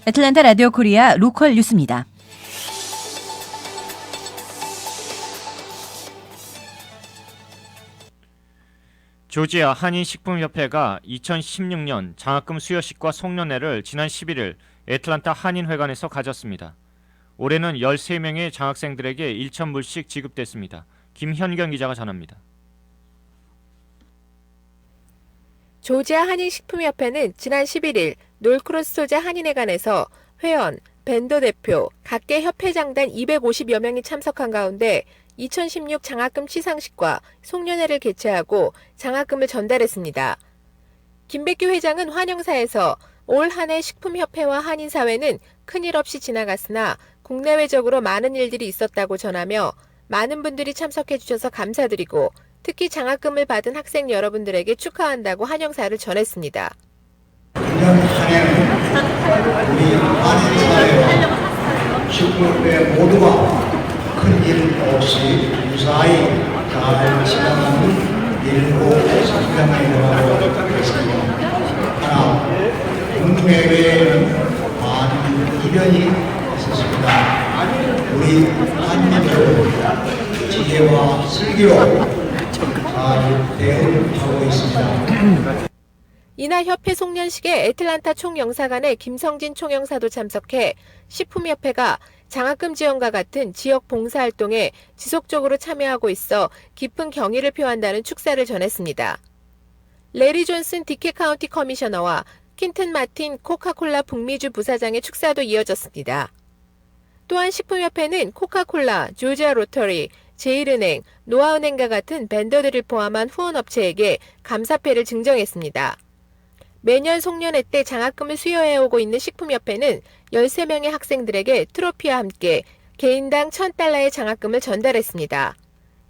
애틀랜타 라디오 코리아 로컬 뉴스입니다. 조지아 한인식품협회가 2016년 장학금 수여식과 송년회를 지난 11일 애틀랜타 한인회관에서 가졌습니다. 올해는 13명의 장학생들에게 1,000불씩 지급됐습니다. 김현경 기자가 전합니다. 조지아 한인식품협회는 지난 11일 놀크로스 소재 한인회관에서 회원, 벤더 대표, 각계 협회장단 250여 명이 참석한 가운데 2016 장학금 시상식과 송년회를 개최하고 장학금을 전달했습니다. 김백규 회장은 환영사에서 올 한 해 식품협회와 한인사회는 큰일 없이 지나갔으나 국내외적으로 많은 일들이 있었다고 전하며 많은 분들이 참석해 주셔서 감사드리고 특히 장학금을 받은 학생 여러분들에게 축하한다고 환영사를 전했습니다. 이번 한 해는 우리 한인사회와 식품협회 모두가 큰일 없이 무사히 잘 지나가는 일로 성장하려고 했습니다. 하나, 국내외에는 많은 이변이 있었습니다. 우리 한민족은 지혜와 슬기로 잘 대응하고 있습니다. 이날 협회 송년식에 애틀랜타 총영사관의 김성진 총영사도 참석해 식품협회가 장학금 지원과 같은 지역 봉사활동에 지속적으로 참여하고 있어 깊은 경의를 표한다는 축사를 전했습니다. 레리 존슨 디케 카운티 커미셔너와 킨튼 마틴 코카콜라 북미주 부사장의 축사도 이어졌습니다. 또한 식품협회는 코카콜라, 조지아 로터리, 제일은행, 노아은행과 같은 벤더들을 포함한 후원업체에게 감사패를 증정했습니다. 매년 송년회 때 장학금을 수여해오고 있는 식품협회는 13명의 학생들에게 트로피와 함께 개인당 $1,000의 장학금을 전달했습니다.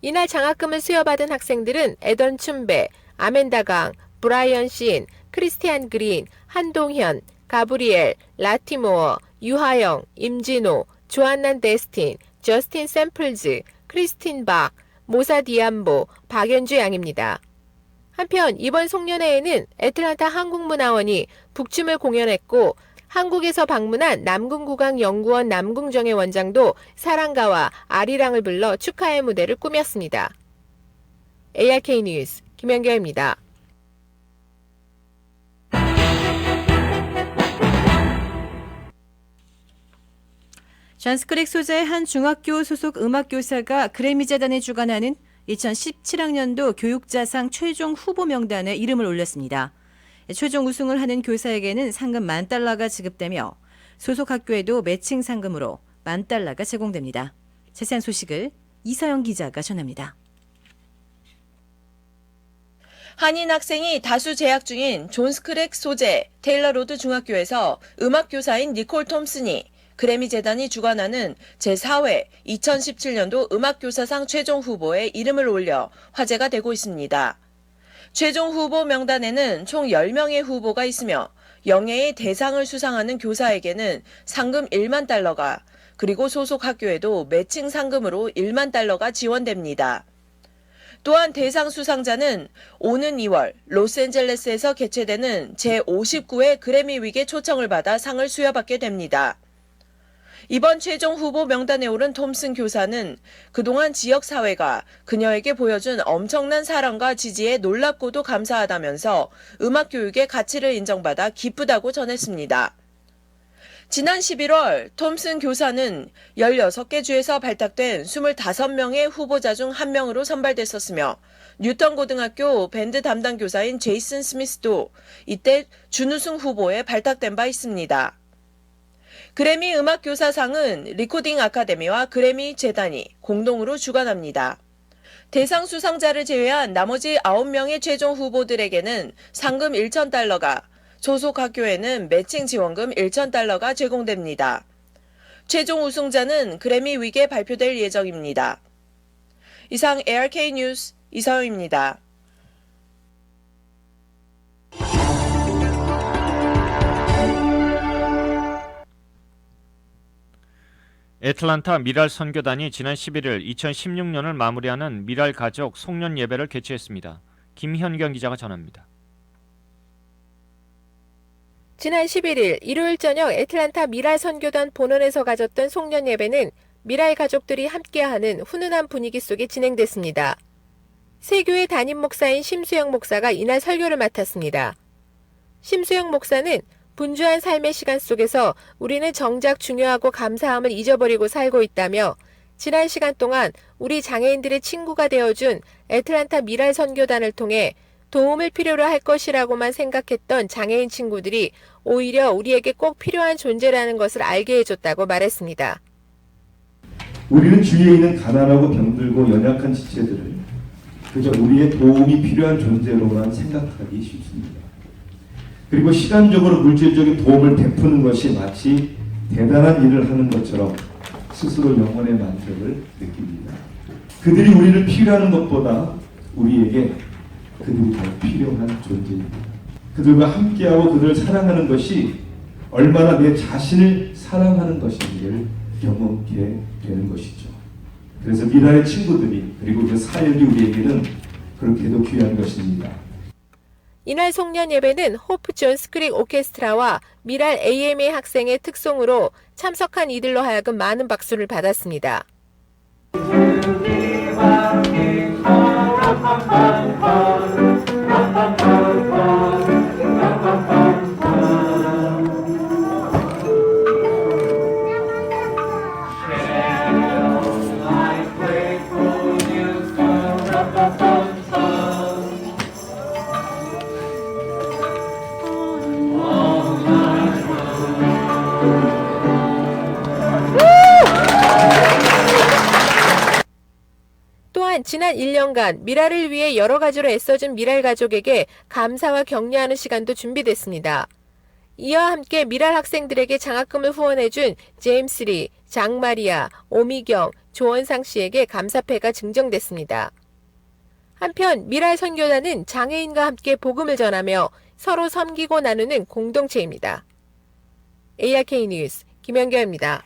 이날 장학금을 수여받은 학생들은 에던 춘배, 아멘다 강, 브라이언 신, 크리스티안 그린, 한동현, 가브리엘, 라티모어, 유하영, 임진호, 조안난 데스틴, 저스틴 샘플즈, 크리스틴 박, 모사 디암보, 박연주 양입니다. 한편 이번 송년회에는 애틀랜타 한국문화원이 북춤을 공연했고 한국에서 방문한 남궁국악연구원 남궁정의 원장도 사랑가와 아리랑을 불러 축하의 무대를 꾸몄습니다. ARK 뉴스 김연경입니다. 잔스크릭 소재의 한 중학교 소속 음악교사가 그래미재단이 주관하는 2017학년도 교육자상 최종 후보 명단에 이름을 올렸습니다. 최종 우승을 하는 교사에게는 상금 $10,000가 지급되며 소속 학교에도 매칭 상금으로 $10,000가 제공됩니다. 자세한 소식을 이서영 기자가 전합니다. 한인 학생이 다수 재학 중인 존스크랙 소재 테일러로드 중학교에서 음악교사인 니콜 톰슨이 그래미 재단이 주관하는 제4회 2017년도 음악교사상 최종 후보에 이름을 올려 화제가 되고 있습니다. 최종 후보 명단에는 총 10명의 후보가 있으며 영예의 대상을 수상하는 교사에게는 상금 $10,000가 그리고 소속 학교에도 매칭 상금으로 $10,000가 지원됩니다. 또한 대상 수상자는 오는 2월 로스앤젤레스에서 개최되는 제59회 그래미 윅에 초청을 받아 상을 수여받게 됩니다. 이번 최종 후보 명단에 오른 톰슨 교사는 그동안 지역사회가 그녀에게 보여준 엄청난 사랑과 지지에 놀랍고도 감사하다면서 음악교육의 가치를 인정받아 기쁘다고 전했습니다. 지난 11월 톰슨 교사는 16개 주에서 발탁된 25명의 후보자 중 한 명으로 선발됐었으며 뉴턴 고등학교 밴드 담당 교사인 제이슨 스미스도 이때 준우승 후보에 발탁된 바 있습니다. 그래미 음악교사상은 리코딩 아카데미와 그래미 재단이 공동으로 주관합니다. 대상 수상자를 제외한 나머지 9명의 최종 후보들에게는 상금 $1,000가, 소속 학교에는 매칭 지원금 $1,000가 제공됩니다. 최종 우승자는 그래미 윅에 발표될 예정입니다. 이상 ARK 뉴스 이서영입니다. 애틀랜타 미랄 선교단이 지난 11일 2016년을 마무리하는 미랄 가족 송년 예배를 개최했습니다. 김현경 기자가 전합니다. 지난 11일 일요일 저녁 애틀란타 미랄 선교단 본원에서 가졌던 송년 예배는 미랄 가족들이 함께하는 훈훈한 분위기 속에 진행됐습니다. 새 교회 담임 목사인 심수영 목사가 이날 설교를 맡았습니다. 심수영 목사는 분주한 삶의 시간 속에서 우리는 정작 중요하고 감사함을 잊어버리고 살고 있다며 지난 시간 동안 우리 장애인들의 친구가 되어준 애틀란타 미랄 선교단을 통해 도움을 필요로 할 것이라고만 생각했던 장애인 친구들이 오히려 우리에게 꼭 필요한 존재라는 것을 알게 해줬다고 말했습니다. 우리는 주위에 있는 가난하고 병들고 연약한 지체들을 그저 우리의 도움이 필요한 존재로만 생각하기 쉽습니다. 그리고 시간적으로 물질적인 도움을 베푸는 것이 마치 대단한 일을 하는 것처럼 스스로 영혼의 만족을 느낍니다. 그들이 우리를 필요하는 것보다 우리에게 그들이 더 필요한 존재입니다. 그들과 함께하고 그들을 사랑하는 것이 얼마나 내 자신을 사랑하는 것인지를 경험하게 되는 것이죠. 그래서 미랄의 친구들이 그리고 그 사역이 우리에게는 그렇게도 귀한 것입니다. 이날 송년 예배는 호프 존스 크릭 오케스트라와 미랄 AMA 학생의 특송으로 참석한 이들로 하여금 많은 박수를 받았습니다. 또한 지난 1년간 미랄을 위해 여러 가지로 애써준 미랄 가족에게 감사와 격려하는 시간도 준비됐습니다. 이와 함께 미랄 학생들에게 장학금을 후원해준 제임스 리, 장마리아, 오미경, 조원상 씨에게 감사패가 증정됐습니다. 한편 미랄 선교단은 장애인과 함께 복음을 전하며 서로 섬기고 나누는 공동체입니다. ARK 뉴스 김연경입니다.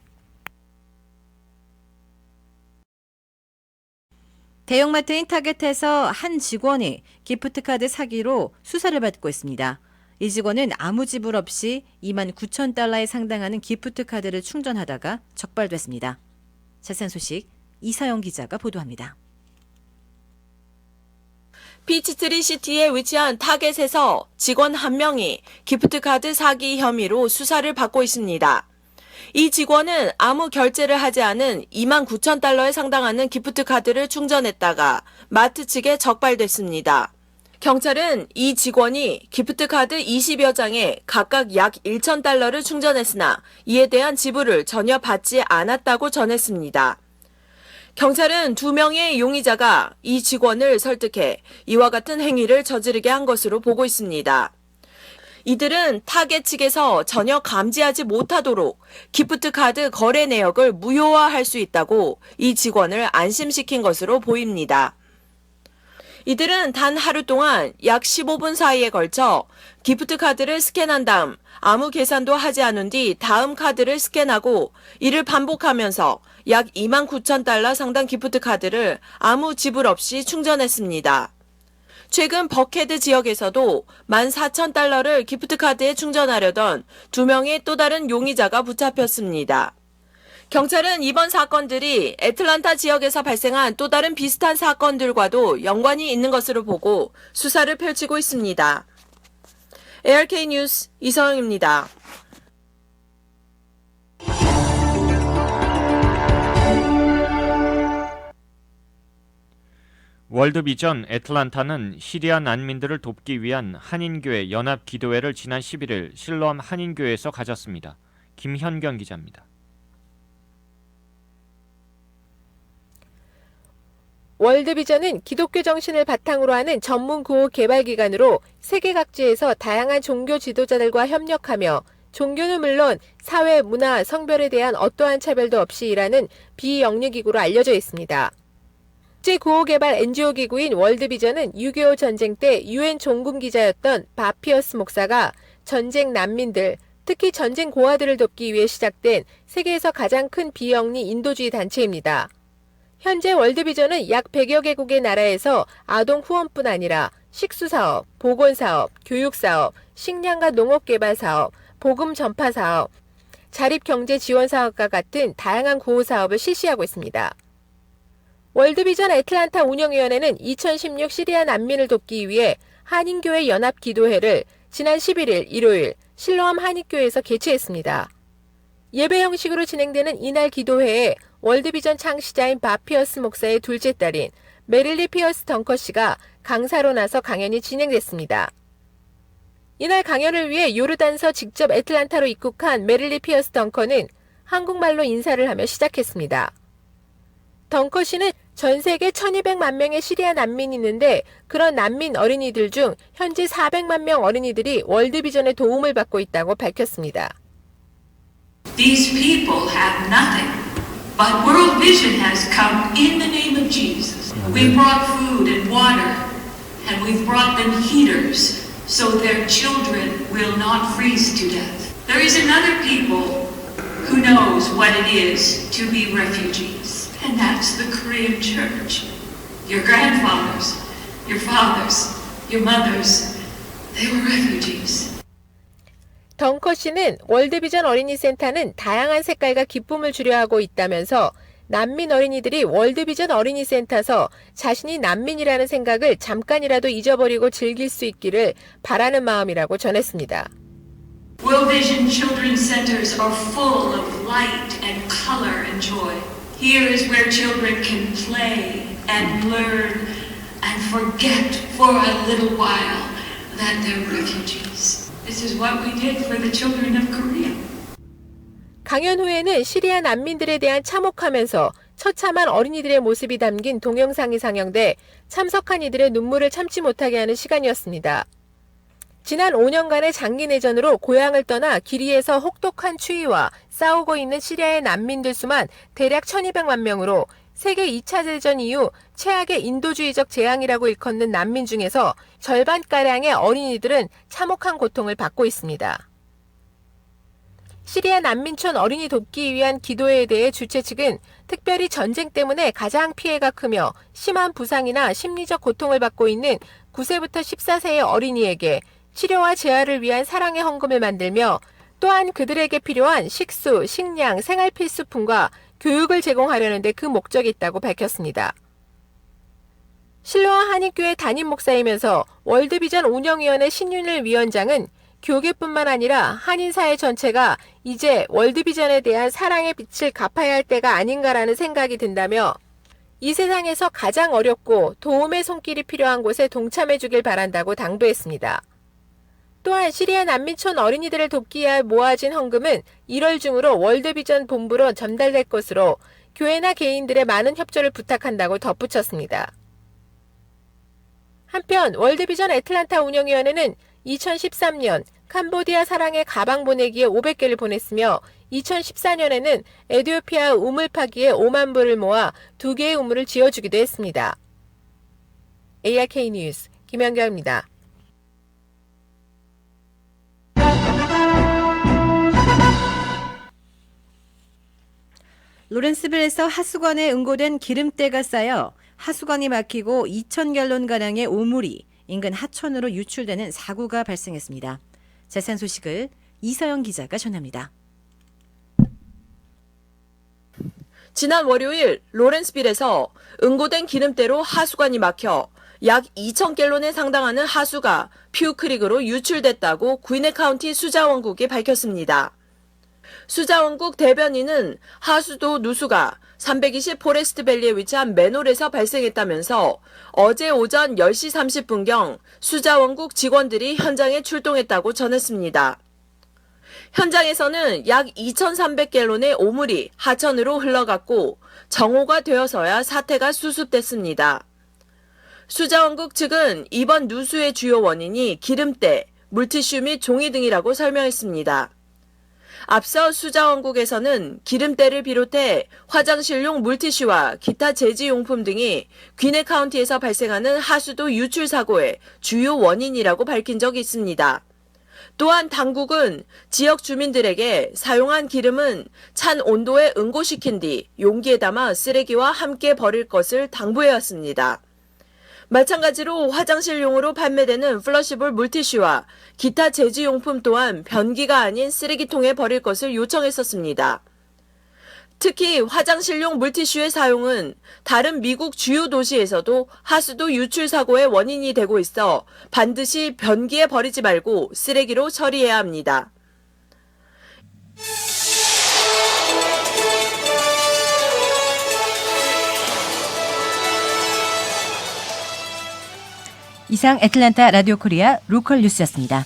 대형마트인 타겟에서 한 직원이 기프트카드 사기로 수사를 받고 있습니다. 이 직원은 아무 지불 없이 29,000달러에 상당하는 기프트카드를 충전하다가 적발됐습니다. 자세한 소식 이서영 기자가 보도합니다. 피치트리 시티에 위치한 타겟에서 직원 한 명이 기프트카드 사기 혐의로 수사를 받고 있습니다. 이 직원은 아무 결제를 하지 않은 29,000달러에 상당하는 기프트카드를 충전했다가 마트 측에 적발됐습니다. 경찰은 이 직원이 기프트카드 20여 장에 각각 약 1,000달러를 충전했으나 이에 대한 지불을 전혀 받지 않았다고 전했습니다. 경찰은 2명의 용의자가 이 직원을 설득해 이와 같은 행위를 저지르게 한 것으로 보고 있습니다. 이들은 타겟 측에서 전혀 감지하지 못하도록 기프트카드 거래 내역을 무효화할 수 있다고 이 직원을 안심시킨 것으로 보입니다. 이들은 단 하루 동안 약 15분 사이에 걸쳐 기프트카드를 스캔한 다음 아무 계산도 하지 않은 뒤 다음 카드를 스캔하고 이를 반복하면서 약 29,000달러 상당 기프트카드를 아무 지불 없이 충전했습니다. 최근 버케드 지역에서도 14,000달러를 기프트카드에 충전하려던 2명의 또 다른 용의자가 붙잡혔습니다. 경찰은 이번 사건들이 애틀란타 지역에서 발생한 또 다른 비슷한 사건들과도 연관이 있는 것으로 보고 수사를 펼치고 있습니다. ARK 뉴스 이서영입니다. 월드비전 애틀란타는 시리아 난민들을 돕기 위한 한인교회 연합기도회를 지난 11일 실로암 한인교회에서 가졌습니다. 김현경 기자입니다. 월드비전은 기독교 정신을 바탕으로 하는 전문 구호 개발 기관으로 세계 각지에서 다양한 종교 지도자들과 협력하며 종교는 물론 사회, 문화, 성별에 대한 어떠한 차별도 없이 일하는 비영리기구로 알려져 있습니다. 국제 구호 개발 NGO 기구인 월드비전은 6.25 전쟁 때 UN 종군 기자였던 바피어스 목사가 전쟁 난민들, 특히 전쟁 고아들을 돕기 위해 시작된 세계에서 가장 큰 비영리 인도주의 단체입니다. 현재 월드비전은 약 100여 개국의 나라에서 아동 후원뿐 아니라 식수사업, 보건사업, 교육사업, 식량과 농업개발사업, 복음 전파 사업, 자립경제 지원 사업과 같은 다양한 구호 사업을 실시하고 있습니다. 월드비전 애틀란타 운영위원회는 2016 시리아 난민을 돕기 위해 한인교회 연합기도회를 지난 11일 일요일 실로암 한인교회에서 개최했습니다. 예배 형식으로 진행되는 이날 기도회에 월드비전 창시자인 밥 피어스 목사의 둘째 딸인 메릴리 피어스 덩커 씨가 강사로 나서 강연이 진행됐습니다. 이날 강연을 위해 요르단서 직접 애틀란타로 입국한 메릴리 피어스 덩커는 한국말로 인사를 하며 시작했습니다. 덩커 씨는 전 세계 1200만 명의 시리아 난민이 있는데 그런 난민 어린이들 중 현재 400만 명 어린이들이 월드비전의 도움을 받고 있다고 밝혔습니다. These people have nothing, but World Vision has come in the name of Jesus. We brought food and water, and we've brought them heaters so their children will not freeze to death. There is another people who knows what it is to be refugees, and that's the Korean church. Your grandfathers, your fathers, your mothers, they were refugees. 덩커 씨는 월드비전 어린이센터는 다양한 색깔과 기쁨을 주려 하고 있다면서 난민 어린이들이 월드비전 어린이센터에서 자신이 난민이라는 생각을 잠깐이라도 잊어버리고 즐길 수 있기를 바라는 마음이라고 전했습니다. World Vision Children's Centers are full of light and color and joy. Here is where children can play and learn and forget for a little while that they're refugees. This is what we did for the children of Korea. 강연 후에는 시리아 난민들에 대한 참혹하면서 처참한 어린이들의 모습이 담긴 동영상이 상영돼 참석한 이들의 눈물을 참지 못하게 하는 시간이었습니다. 지난 5년간의 장기 내전으로 고향을 떠나 기리에서 혹독한 추위와 싸우고 있는 시리아의 난민들 수만 대략 1200만 명으로 세계 2차 대전 이후 최악의 인도주의적 재앙이라고 일컫는 난민 중에서 절반가량의 어린이들은 참혹한 고통을 받고 있습니다. 시리아 난민촌 어린이 돕기 위한 기도회에 대해 주최 측은 특별히 전쟁 때문에 가장 피해가 크며 심한 부상이나 심리적 고통을 받고 있는 9세부터 14세의 어린이에게 치료와 재활을 위한 사랑의 헌금을 만들며 또한 그들에게 필요한 식수, 식량, 생활 필수품과 교육을 제공하려는 데 그 목적이 있다고 밝혔습니다. 실로암 한인교회 담임 목사이면서 월드비전 운영위원회 신윤일 위원장은 교계뿐만 아니라 한인사회 전체가 이제 월드비전에 대한 사랑의 빛을 갚아야 할 때가 아닌가라는 생각이 든다며 이 세상에서 가장 어렵고 도움의 손길이 필요한 곳에 동참해 주길 바란다고 당부했습니다. 또한 시리아 난민촌 어린이들을 돕기 위해 모아진 헌금은 1월 중으로 월드비전 본부로 전달될 것으로 교회나 개인들의 많은 협조를 부탁한다고 덧붙였습니다. 한편 월드비전 애틀란타 운영위원회는 2013년 캄보디아 사랑의 가방 보내기에 500개를 보냈으며 2014년에는 에티오피아 우물 파기에 5만 불을 모아 2개의 우물을 지어주기도 했습니다. ARK 뉴스 김연경입니다. 로렌스빌에서 하수관에 응고된 기름때가 쌓여 하수관이 막히고 2,000갤론가량의 오물이 인근 하천으로 유출되는 사고가 발생했습니다. 자세한 소식을 이서영 기자가 전합니다. 지난 월요일 로렌스빌에서 응고된 기름때로 하수관이 막혀 약 2,000갤론에 상당하는 하수가 퓨크릭으로 유출됐다고 구이네 카운티 수자원국이 밝혔습니다. 수자원국 대변인은 하수도 누수가 320 포레스트밸리에 위치한 맨홀에서 발생했다면서 어제 오전 10시 30분경 수자원국 직원들이 현장에 출동했다고 전했습니다. 현장에서는 약 2,300갤론의 오물이 하천으로 흘러갔고 정오가 되어서야 사태가 수습됐습니다. 수자원국 측은 이번 누수의 주요 원인이 기름때, 물티슈 및 종이 등이라고 설명했습니다. 앞서 수자원국에서는 기름때를 비롯해 화장실용 물티슈와 기타 제지용품 등이 귀네 카운티에서 발생하는 하수도 유출 사고의 주요 원인이라고 밝힌 적이 있습니다. 또한 당국은 지역 주민들에게 사용한 기름은 찬 온도에 응고시킨 뒤 용기에 담아 쓰레기와 함께 버릴 것을 당부해왔습니다. 마찬가지로 화장실용으로 판매되는 플러시볼 물티슈와 기타 제지용품 또한 변기가 아닌 쓰레기통에 버릴 것을 요청했었습니다. 특히 화장실용 물티슈의 사용은 다른 미국 주요 도시에서도 하수도 유출 사고의 원인이 되고 있어 반드시 변기에 버리지 말고 쓰레기로 처리해야 합니다. 이상 애틀랜타 라디오 코리아 로컬 뉴스였습니다.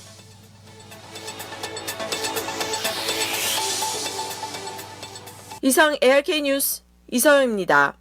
이상 ARK 뉴스 이서영입니다.